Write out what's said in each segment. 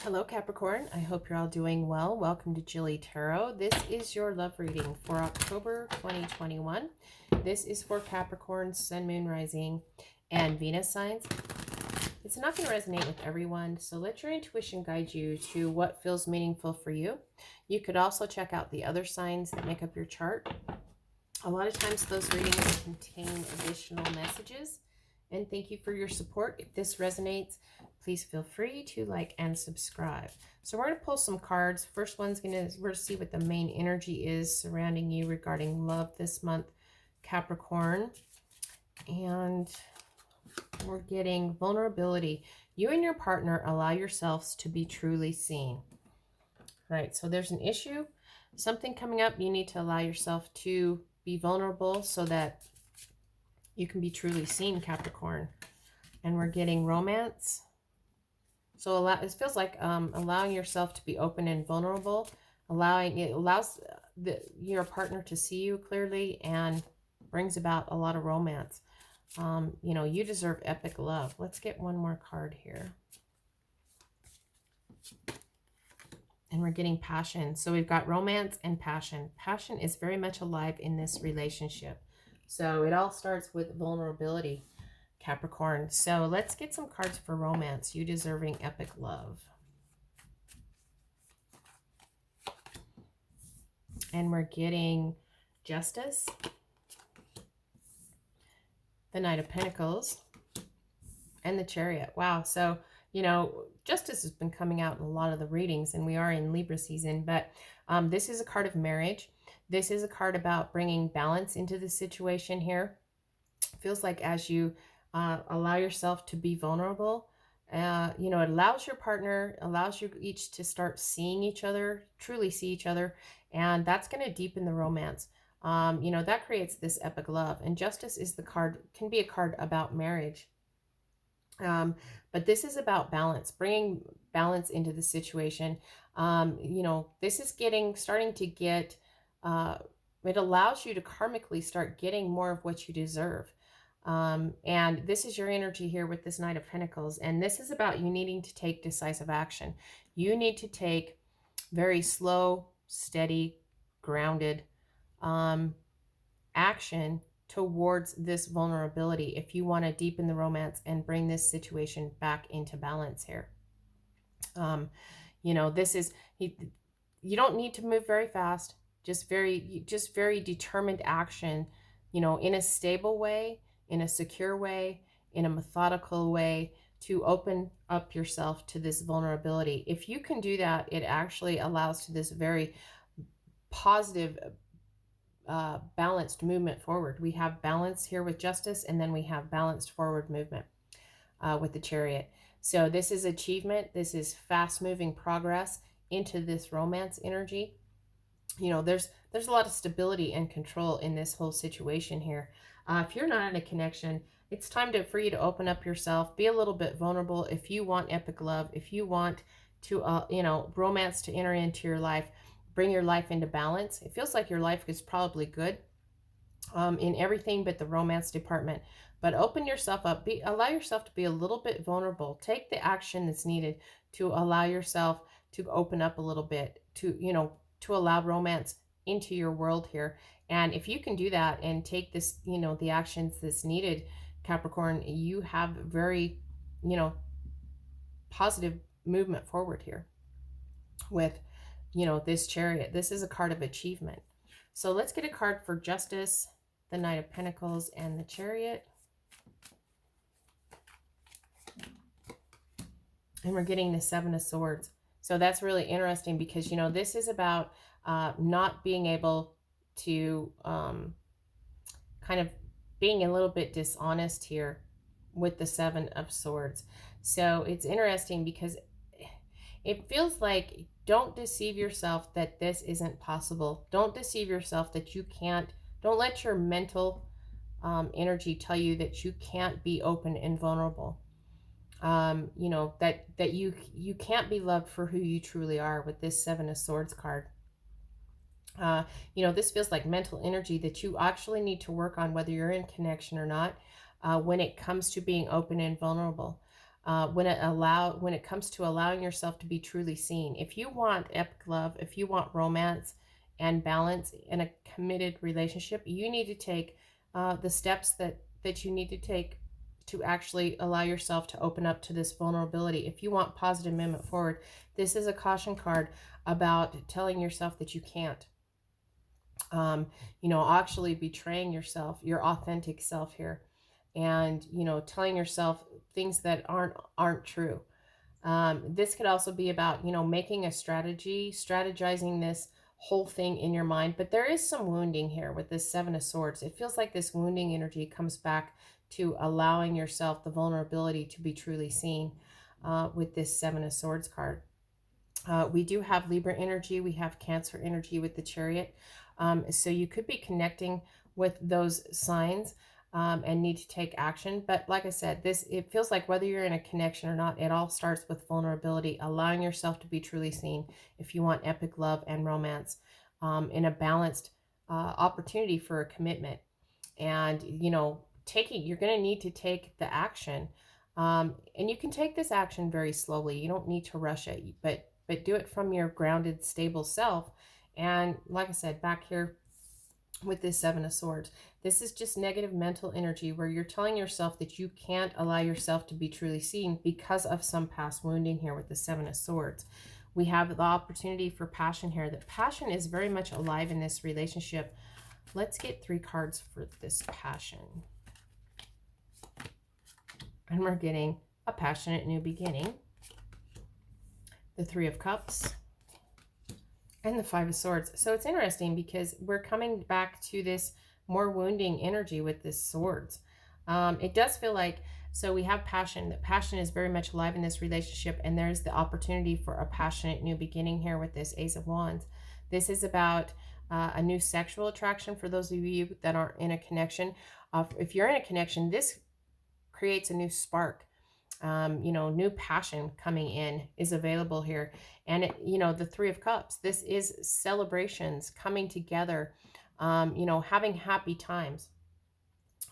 Hello Capricorn, I hope you're all doing well. Welcome to JilleTarot. This is your love reading for October 2021. This is for Capricorn, Sun, Moon, Rising, and Venus signs. It's not going to resonate with everyone, so let your intuition guide you to what feels meaningful for you. You could also check out the other signs that make up your chart. A lot of times those readings contain additional messages. And thank you for your support. If this resonates, please feel free to like and subscribe. So we're going to pull some cards. First one's we're going to see what the main energy is surrounding you regarding love this month, Capricorn. And we're getting vulnerability. You and your partner allow yourselves to be truly seen. Right, so there's an issue, something coming up. You need to allow yourself to be vulnerable so that you can be truly seen, Capricorn. And we're getting romance. So it feels like allowing yourself to be open and vulnerable. It allows your partner to see you clearly and brings about a lot of romance. You know, you deserve epic love. Let's get one more card here. And we're getting passion. So we've got romance and passion. Passion is very much alive in this relationship. So it all starts with vulnerability, Capricorn. So let's get some cards for romance. You deserving epic love. And we're getting justice, the Knight of Pentacles, and the Chariot. Wow. So, you know, justice has been coming out in a lot of the readings, and we are in Libra season, but this is a card of marriage. This is a card about bringing balance into the situation here. Feels like as you allow yourself to be vulnerable, you know, it allows your partner, allows you each to start seeing each other, truly see each other, and that's going to deepen the romance. You know, that creates this epic love. And justice is the card, can be a card about marriage. But this is about balance, bringing balance into the situation. You know, this is starting to get, it allows you to karmically start getting more of what you deserve. And this is your energy here with this Knight of Pentacles. And this is about you needing to take decisive action. You need to take very slow, steady, grounded action towards this vulnerability if you want to deepen the romance and bring this situation back into balance here. You know, this is, you don't need to move very fast, just very determined action, you know, in a stable way, in a secure way, in a methodical way, to open up yourself to this vulnerability. If you can do that, it actually allows to this very positive, balanced movement forward. We have balance here with justice, and then we have balanced forward movement with the Chariot. So this is achievement. This is fast moving progress into this romance energy. You know, there's a lot of stability and control in this whole situation here. If you're not in a connection, it's time for you to open up yourself, be a little bit vulnerable. If you want epic love, if you want to, you know, romance to enter into your life, bring your life into balance. It feels like your life is probably good in everything but the romance department. But open yourself up. Allow yourself to be a little bit vulnerable. Take the action that's needed to allow yourself to open up a little bit, to, you know, to allow romance into your world here. And if you can do that and take this, you know, the actions that's needed, Capricorn, you have very, you know, positive movement forward here with, you know, this Chariot. This is a card of achievement. So let's get a card for justice, the Knight of Pentacles, and the Chariot. And we're getting the Seven of Swords. So that's really interesting because, you know, this is about not being able to kind of being a little bit dishonest here with the Seven of Swords. So it's interesting because it feels like, don't deceive yourself that this isn't possible. Don't deceive yourself that you can't. Don't let your mental energy tell you that you can't be open and vulnerable. You know, that you can't be loved for who you truly are with this Seven of Swords card. You know, this feels like mental energy that you actually need to work on, whether you're in connection or not, when it comes to being open and vulnerable. when it comes to allowing yourself to be truly seen. If you want epic love, if you want romance and balance in a committed relationship, you need to take the steps that you need to take to actually allow yourself to open up to this vulnerability. If you want positive movement forward, this is a caution card about telling yourself that you can't. Actually betraying yourself, your authentic self here, and telling yourself things that aren't true. This could also be about making a strategizing this whole thing in your mind. But there is some wounding here with this Seven of Swords. It feels like this wounding energy comes back to allowing yourself the vulnerability to be truly seen with this Seven of Swords card. We do have Libra energy. We have Cancer energy with the Chariot. So you could be connecting with those signs and need to take action. But like I said, it feels like whether you're in a connection or not, it all starts with vulnerability, allowing yourself to be truly seen if you want epic love and romance in a balanced opportunity for a commitment. And, you're going to need to take the action. And you can take this action very slowly. You don't need to rush it, but do it from your grounded, stable self. And like I said, back here with this Seven of Swords, this is just negative mental energy where you're telling yourself that you can't allow yourself to be truly seen because of some past wounding here with the Seven of Swords. We have the opportunity for passion here. That passion is very much alive in this relationship. Let's get 3 cards for this passion. And we're getting a passionate new beginning, the Three of Cups, and the Five of Swords. So it's interesting because we're coming back to this more wounding energy with this swords. It does feel like, so we have passion. That passion is very much alive in this relationship, and there's the opportunity for a passionate new beginning here with this Ace of Wands. This is about a new sexual attraction for those of you that aren't in a connection. If you're in a connection, this creates a new spark. New passion coming in is available here. And, the Three of Cups, this is celebrations coming together, having happy times.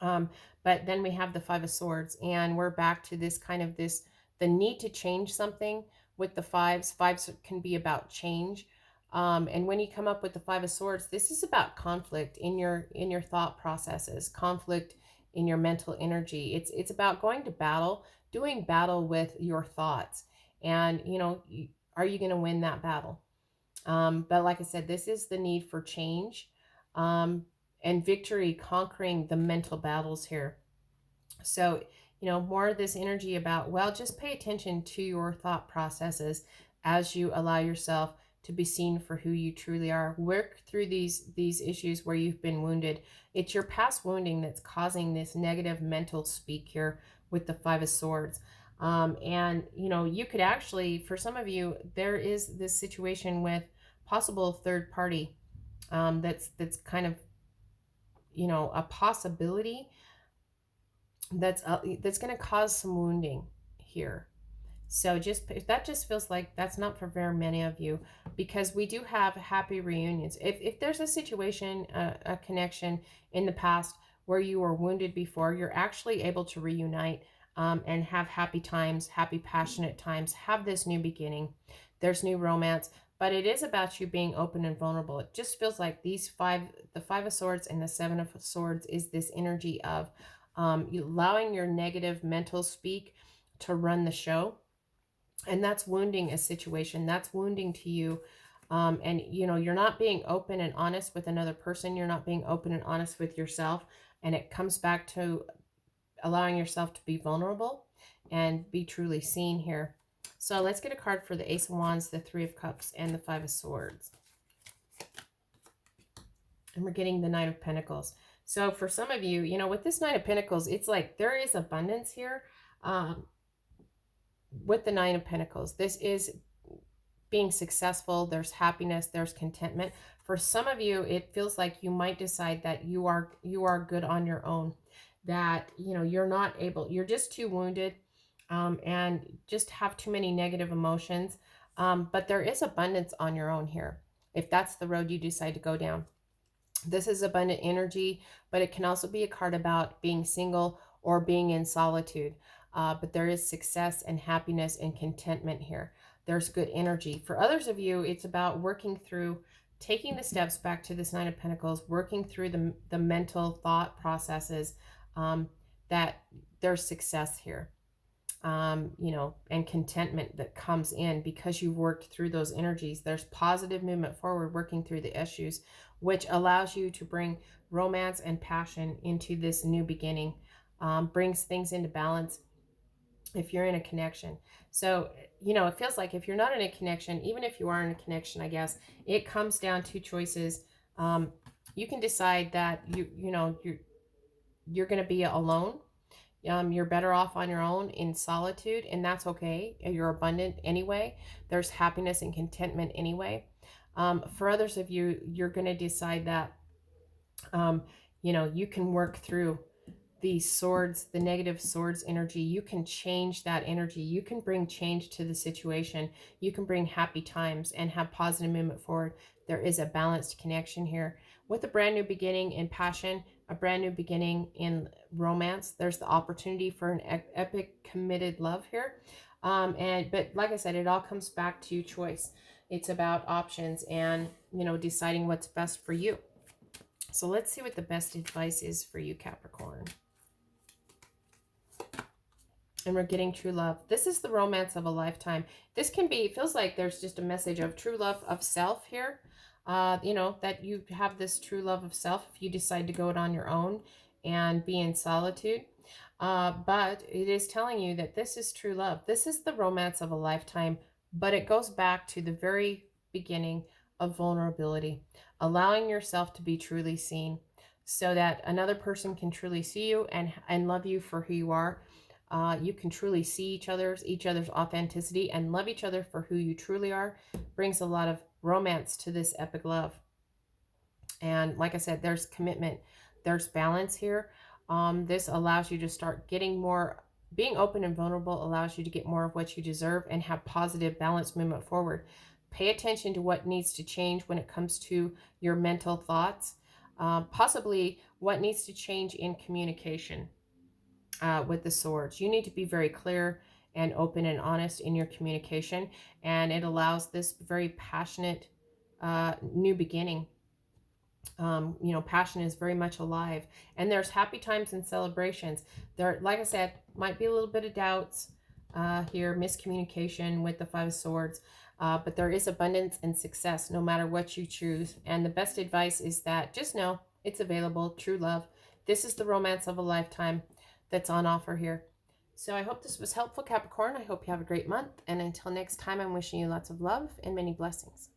But then we have the Five of Swords, and we're back to this the need to change something with the fives. Fives can be about change. And when you come up with the Five of Swords, this is about conflict in your thought processes, conflict in your mental energy. It's about going to battle, doing battle with your thoughts. And, are you going to win that battle? But like I said, this is the need for change and victory, conquering the mental battles here. So, more of this energy about, well, just pay attention to your thought processes as you allow yourself to be seen for who you truly are. Work through these issues where you've been wounded. It's your past wounding that's causing this negative mental speak here with the Five of Swords. And, you could actually, for some of you, there is this situation with possible third party that's kind of, a possibility that's going to cause some wounding here. So that just feels like that's not for very many of you, because we do have happy reunions. If there's a situation, a connection in the past where you were wounded before, you're actually able to reunite and have happy times, happy, passionate times, have this new beginning. There's new romance, but it is about you being open and vulnerable. It just feels like the Five of Swords and the Seven of Swords is this energy of allowing your negative mental speak to run the show. And that's wounding a situation. That's wounding to you. And, you're not being open and honest with another person. You're not being open and honest with yourself. And it comes back to allowing yourself to be vulnerable and be truly seen here. So let's get a card for the Ace of Wands, the Three of Cups, and the Five of Swords. And we're getting the Knight of Pentacles. So for some of you, with this Knight of Pentacles, it's like there is abundance here. With the Nine of Pentacles, this is being successful. There's happiness, there's contentment. For some of you, it feels like you might decide that you are good on your own, that you're not able, you're just too wounded and just have too many negative emotions. But there is abundance on your own here, if that's the road you decide to go down. This is abundant energy, but it can also be a card about being single or being in solitude. but there is success and happiness and contentment here. There's good energy. For others of you, it's about working through, taking the steps back to this Nine of Pentacles, working through the mental thought processes, that there's success here. You know, and contentment that comes in because you've worked through those energies. There's positive movement forward, working through the issues, which allows you to bring romance and passion into this new beginning, brings things into balance if you're in a connection. So, you know, it feels like if you're not in a connection, even if you are in a connection, I guess, it comes down to choices. You can decide that you're going to be alone. You're better off on your own in solitude, and that's okay. You're abundant anyway. There's happiness and contentment anyway. For others of you, you're going to decide that, you can work through the swords, the negative swords energy. You can change that energy. You can bring change to the situation. You can bring happy times and have positive movement forward. There is a balanced connection here with a brand new beginning in passion, a brand new beginning in romance. There's the opportunity for an epic committed love here. But like I said, it all comes back to choice. It's about options and, deciding what's best for you. So let's see what the best advice is for you, Capricorn. And we're getting true love. This is the romance of a lifetime. This can be, it feels like there's just a message of true love of self here. That you have this true love of self if you decide to go it on your own and be in solitude. But it is telling you that this is true love. This is the romance of a lifetime, but it goes back to the very beginning of vulnerability, allowing yourself to be truly seen so that another person can truly see you and love you for who you are. You can truly see each other's authenticity and love each other for who you truly are. Brings a lot of romance to this epic love. And like I said, there's commitment, there's balance here. This allows you to start getting more, being open and vulnerable allows you to get more of what you deserve and have positive balanced movement forward. Pay attention to what needs to change when it comes to your mental thoughts, possibly what needs to change in communication. With the swords, you need to be very clear and open and honest in your communication, and it allows this very passionate new beginning. Passion is very much alive, and there's happy times and celebrations. There, like I said, might be a little bit of doubts here, miscommunication with the Five of Swords, but there is abundance and success no matter what you choose. And the best advice is that just know it's available. True love. This is the romance of a lifetime that's on offer here. So I hope this was helpful, Capricorn. I hope you have a great month. And until next time, I'm wishing you lots of love and many blessings.